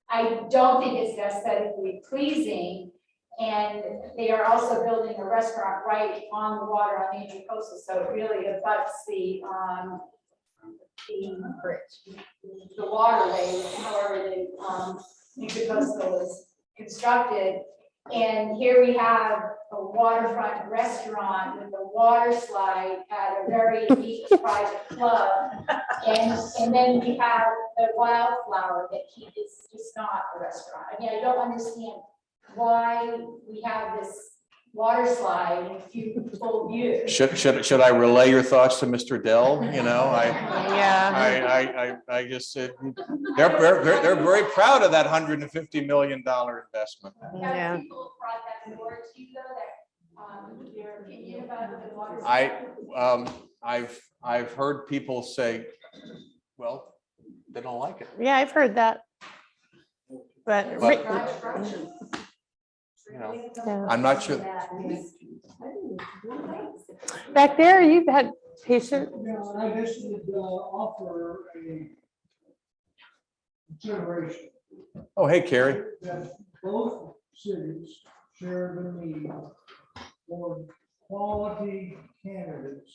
I don't think it's aesthetically pleasing. And they are also building a restaurant right on the water on the Intracoastal, so it really abuts the waterway, however the Intracoastal is constructed. And here we have a waterfront restaurant with a water slide at a very elite private club. And then we have the wildflower that is just not a restaurant. I mean, I don't understand why we have this water slide in full view. Should I relay your thoughts to Mr. Dell? You know, Yeah. I just said, they're very proud of that $150 million investment. Yeah. Have people brought that forward to you though, that your opinion about the water slide? I've heard people say, well, they don't like it. Yeah, I've heard that. But, You know, yeah. I'm not sure. Back there, you've had patient. No, I just would offer a consideration Oh, hey, Carrie. that both cities share the need for quality candidates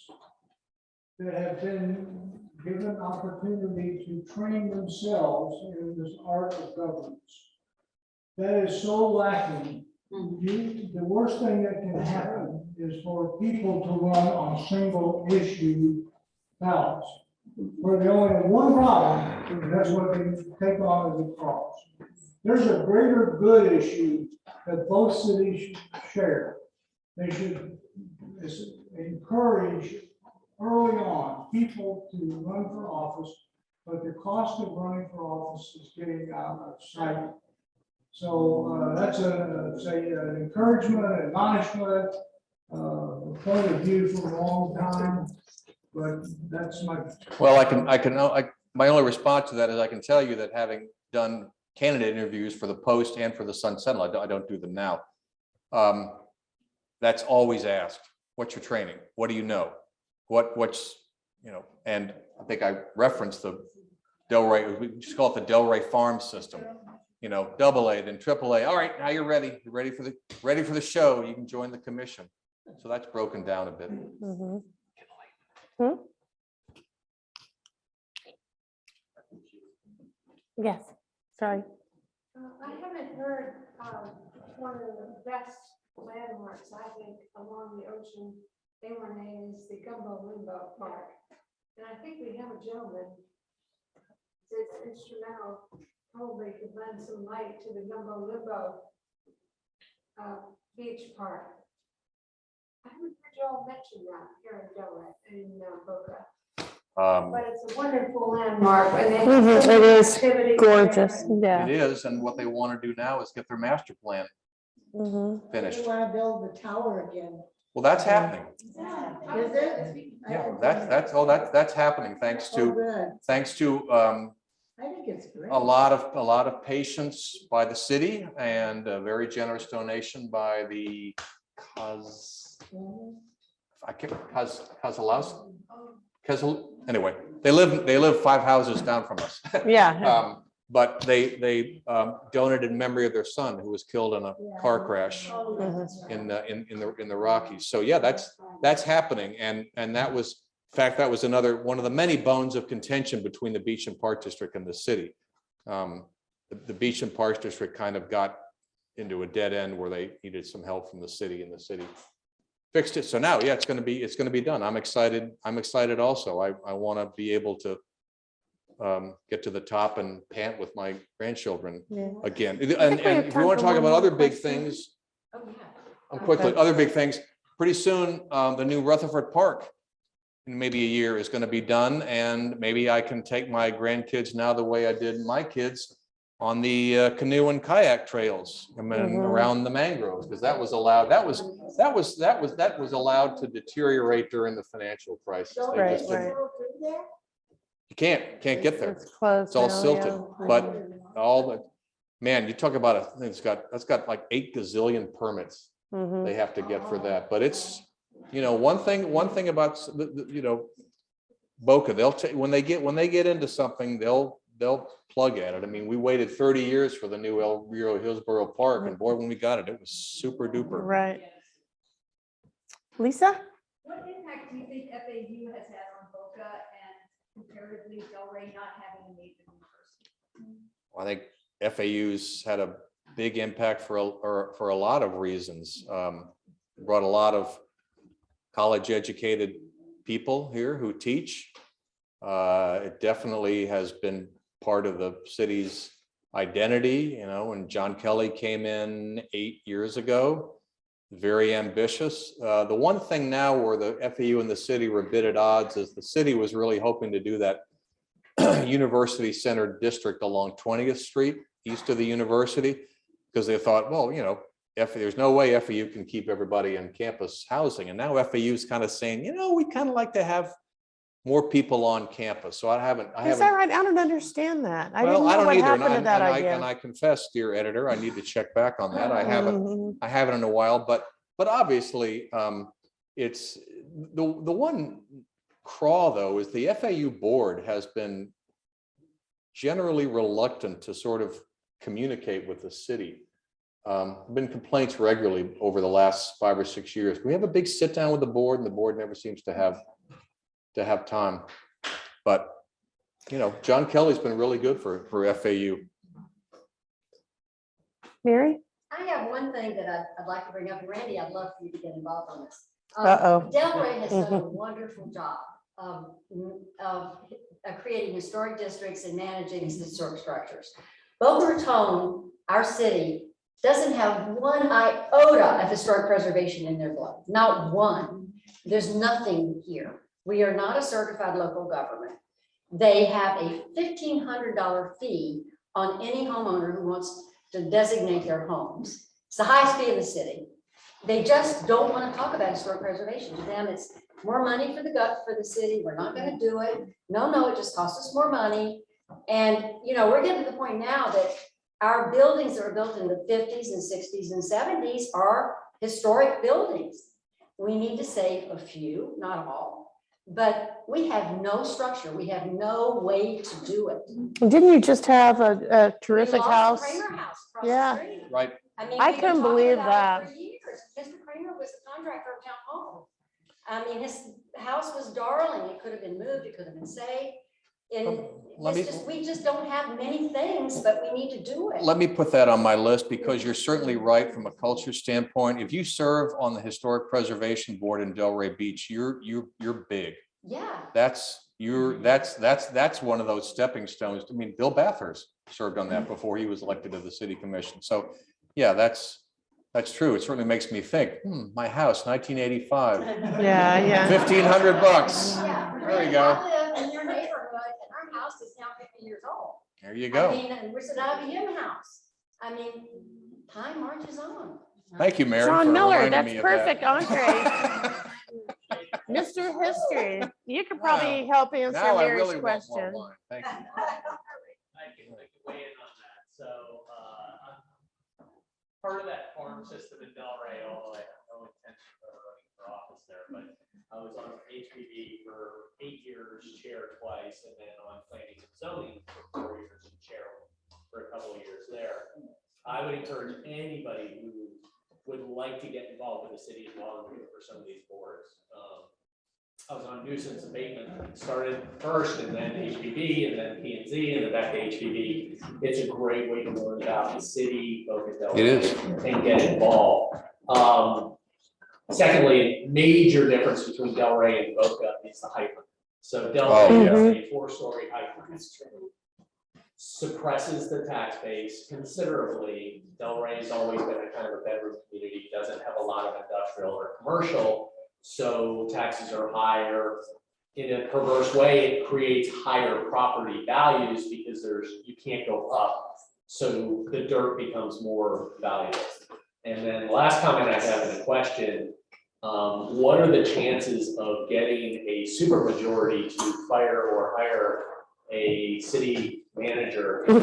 that have been given opportunity to train themselves in this art of governance. That is so lacking. The worst thing that can happen is for people to run on single issue ballots, where they only have one problem, and that's what they take on as a cause. There's a greater good issue that both cities share. They should encourage early on people to run for office, but the cost of running for office is getting out of sight. So that's an encouragement, admonishment, a point of view from a long time, but that's my. Well, my only response to that is I can tell you that having done candidate interviews for the Post and for the Sun Sentinel, I don't do them now. That's always asked. What's your training? What do you know? What's, you know, and I think I referenced the Delray, we just call it the Delray farm system. you know, AA, then AAA. All right, now you're ready. You're ready for the show. You can join the commission. So that's broken down a bit. Mhm. Yes, sorry. I haven't heard, one of the best landmarks, I think, along the ocean, A1A is the Gumbo Limbo Park. And I think we have a gentleman that's instrumental, probably to lend some light to the Gumbo Limbo beach park. I haven't heard you all mention that here in Delray, in Boca. But it's a wonderful landmark. And they have so It much is activity gorgeous, there. It yeah. is, and what they want to do now is get their master plan Mhm. finished. They want to build the tower again. Well, that's happening. Is it? Yeah, that's happening thanks Oh, to, good. I I think it's great. a lot of patience by the city and a very generous donation by the anyway, they live 5 houses down from us. Yeah, But they donated in memory of their son who was killed in a car crash in the Rockies. So yeah, that's happening. And that was, in fact, that was another one of the many bones of contention between the Beach and Park District and the city. The Beach and Park District kind of got into a dead end where they needed some help from the city, and the city fixed it. So now, yeah, it's going to be done. I'm excited. I'm excited also. I want to be able to get to the top and pant with my grandchildren yeah. again. think And we have if time you want for to talk one about more other big question. things, Oh, yeah. quickly, Okay. other big things, pretty soon, the new Rutherford Park in maybe a year is going to be done. And maybe I can take my grandkids now the way I did my kids on the canoe and kayak trails and then around the mangroves, because that was allowed, that was allowed to deteriorate during the financial crisis. They Right, just didn't- right. You can't get there. It's closed It's all now, silted, yeah. but all the, man, you talk about a thing that's got like 8 gazillion permits Mhm. they have to get for that. But it's, you know, one thing about, you know, Boca, they'll take, when they get into something, they'll plug at it. I mean, we waited 30 years for the new El Rio Hillsborough Park, and boy, when we got it, it was super duper. Right. Lisa? What impact do you think FAU has had on Boca and comparatively Delray not having a major university? I think FAU's had a big impact for a lot of reasons. Brought a lot of college educated people here who teach. It definitely has been part of the city's identity. You know, when John Kelly came in 8 years ago, very ambitious. The one thing now where the FAU and the city were a bit at odds is the city was really hoping to do that university centered district along 20th Street east of the university, because they thought, well, you know, there's no way FAU can keep everybody in campus housing. And now FAU is kind of saying, you know, we kind of like to have more people on campus. So I haven't. Is that right? I don't understand that. I didn't Well, I know don't what either. happened to that And idea. I confess, dear editor, I need to check back on that. I haven't Mhm. in a while, but obviously it's the one craw though is the FAU board has been generally reluctant to sort of communicate with the city. Been complaints regularly over the last 5 or 6 years. We have a big sit down with the board, and the board never seems to have time. But you know, John Kelly's been really good for FAU. Mary? I have one thing that I'd like to bring up. Randy, I'd love for you to get involved on this. Uh-oh. Delray has done a wonderful job of creating historic districts and managing historic structures. Boca Raton, our city, doesn't have one iota of historic preservation in their blood, not one. There's nothing here. We are not a certified local government. They have a $1,500 fee on any homeowner who wants to designate their homes. It's the highest fee in the city. They just don't want to talk about historic preservation. To them, it's more money for the city. We're not going to do it. No, it just costs us more money. And, you know, we're getting to the point now that our buildings that were built in the 50s and 60s and 70s are historic buildings. We need to save a few, not all, but we have no structure. We have no way to do it. Didn't you just have a We terrific lost house? Kramer House across Yeah. the street. Right. I mean, I we've been couldn't talking believe about it that. for years. Mr. Kramer was the contractor of town hall. I mean, his house was darling. It could have been moved, it could have been saved. And we just don't have many things, but we need to do it. Let me put that on my list because you're certainly right from a culture standpoint. If you serve on the Historic Preservation Board in Delray Beach, you're big. Yeah. That's one of those stepping stones. I mean, Bill Bathurst served on that before he was elected to the city commission. So yeah, that's true. It certainly makes me think, my house, 1985, Yeah. $1,500. Yeah. There you go. I live in your neighborhood and our house is now 50 years old. There you I go. mean, and we're an IBM house. I mean, time marches on. Thank you, Mary. John for Miller, reminding that's me of perfect that. entree. Mr. History, you could probably help answer Now I Mary's really want more question. wine. Thank you. I can weigh in on that. So, I'm part of that farm system in Delray, although I have no intention of running for office there, but I was on HPV for 8 years, chair twice, and then on planning and zoning for 4 years, and chair for a couple of years there. I would encourage anybody who would like to get involved with the city as well and looking for some of these boards. I was on nuisance abatement, started first and then HPV and then P&Z and then back to HPV. It's a great way to learn about the city, Boca Delray. It is. And get involved. Secondly, major difference between Delray and Boca is the height limit. So Delray is a 4-story height limit. Suppresses the tax base considerably. Delray has always been a kind of a bedroom community, doesn't have a lot of industrial or commercial. So taxes are higher. In a perverse way, it creates higher property values because you can't go up. So the dirt becomes more valuable. And then the last comment I have in the question, what are the chances of getting a supermajority to fire or hire a city manager? in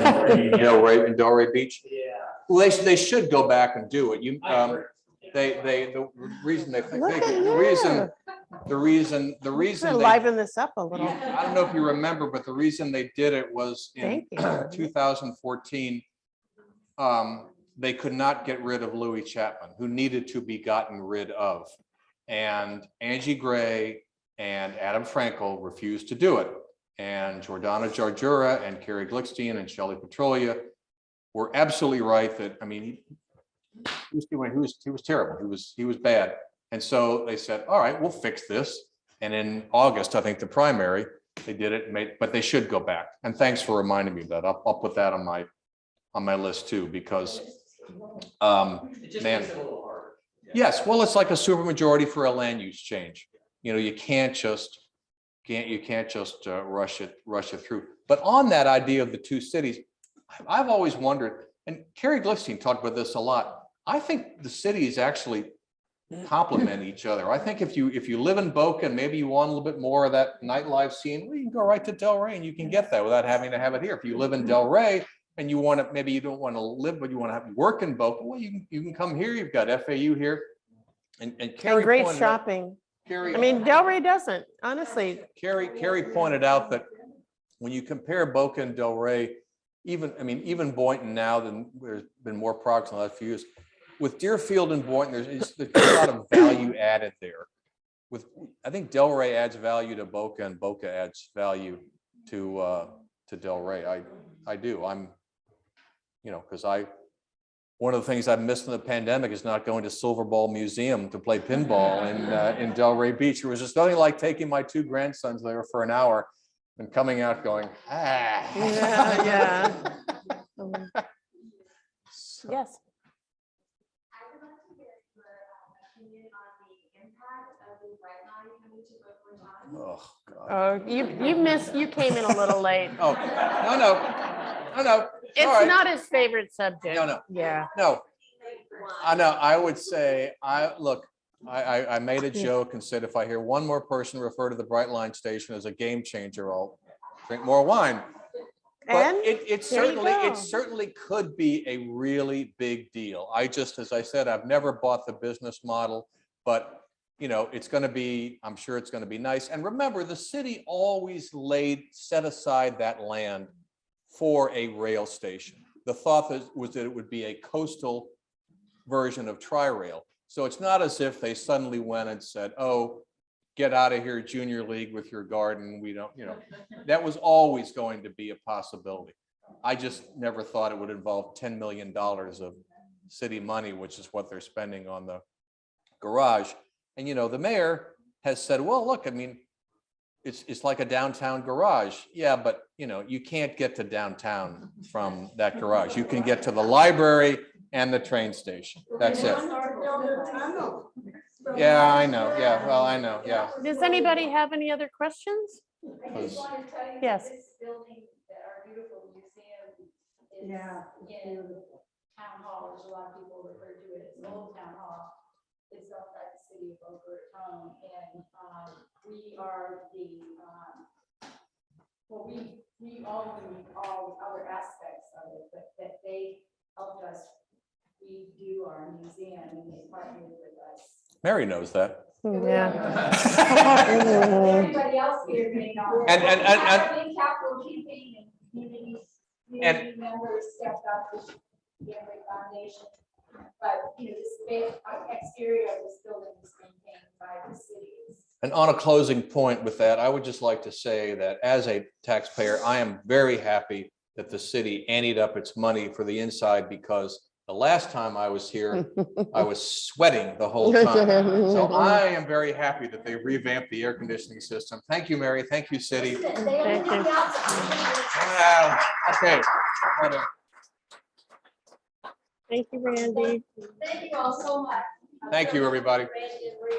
Delray Beach. Yeah. Well, they should go back and do it. I agree. The reason they think, Look at the reason they, Liven this up a little. I don't know if you remember, but the reason they did it was in Thank you. 2014. They could not get rid of Louis Chapman, who needed to be gotten rid of. And Angie Gray and Adam Frankel refused to do it. And Jordana Jarjura and Carrie Glickstein and Shelley Petrolia were absolutely right that, I mean, he was terrible. He was bad. And so they said, all right, we'll fix this. And in August, I think the primary, they did it, but they should go back. And thanks for reminding me of that. I'll put that on my list too, because It just man, makes it a little harder. yes, well, it's like a supermajority for a land use change. You know, you can't just rush it through. But on that idea of the two cities, I've always wondered, and Carrie Glickstein talked about this a lot. I think the cities actually complement each other. I think if you live in Boca and maybe you want a little bit more of that nightlife scene, well, you can go right to Delray and you can get that without having to have it here. If you live in Delray and you want to, maybe you don't want to live, but you want to have work in Boca, well, you can come here. You've got FAU here, and Carrie Great pointed out- shopping. Carrie, I mean, Delray doesn't, honestly. Carrie pointed out that when you compare Boca and Delray, even Boynton now, there's been more progress in the last few years. With Deerfield and Boynton, there's a lot of value added there. I think Delray adds value to Boca and Boca adds value to Delray. I do. Because one of the things I've missed in the pandemic is not going to Silver Ball Museum to play pinball in Delray Beach. There was just nothing like taking my 2 grandsons there for an hour and coming out going, ah. Yeah. Yes. I would like to get your opinion on the impact of the bright line coming to Boca Raton. Oh, God. You came in a little late. Oh, no. It's All right. not his favorite subject. No. Yeah. No, I know. I would say, I made a joke and said, if I hear one more person refer to the Bright Line station as a game changer, I'll drink more wine. But And it certainly could be a really big deal. As I said, I've never bought the business model, but you know, it's going to be, I'm sure it's going to be nice. And remember, the city always set aside that land for a rail station. The thought was that it would be a coastal version of Tri-Rail. So it's not as if they suddenly went and said, oh, get out of here, Junior League with your garden. We don't, you know, that was always going to be a possibility. I just never thought it would involve $10 million of city money, which is what they're spending on the garage. And, you know, the mayor has said, well, look, I mean, it's like a downtown garage. Yeah, but, you know, you can't get to downtown from that garage. You can get to the library and the train station. That's it. Yeah, I know. Yeah, well, I know. Yeah. Does anybody have any other questions? I just want to tell you Yes. that this building, that our beautiful museum is Yeah. in town hall, which a lot of people refer to it as Old Town Hall. It's owned by the city of Boca Raton, and we are the, well, we own all other aspects of it, but that they helped us redo our museum and they partnered with us. Mary knows that. Yeah. Everybody else here may know. And- We had a big capital campaign and community members stepped up with the Delray Foundation. But, you know, this big exterior of this building is maintained by the city. And on a closing point with that, I would just like to say that as a taxpayer, I am very happy that the city anteed up its money for the inside, because the last time I was here, I was sweating the whole time. So I am very happy that they revamped the air conditioning system. Thank you, Mary. Thank you, city. Thank you. Wow. Okay. Thank you, Randy. Thank you all so much. Thank you, everybody. Randy and Maria,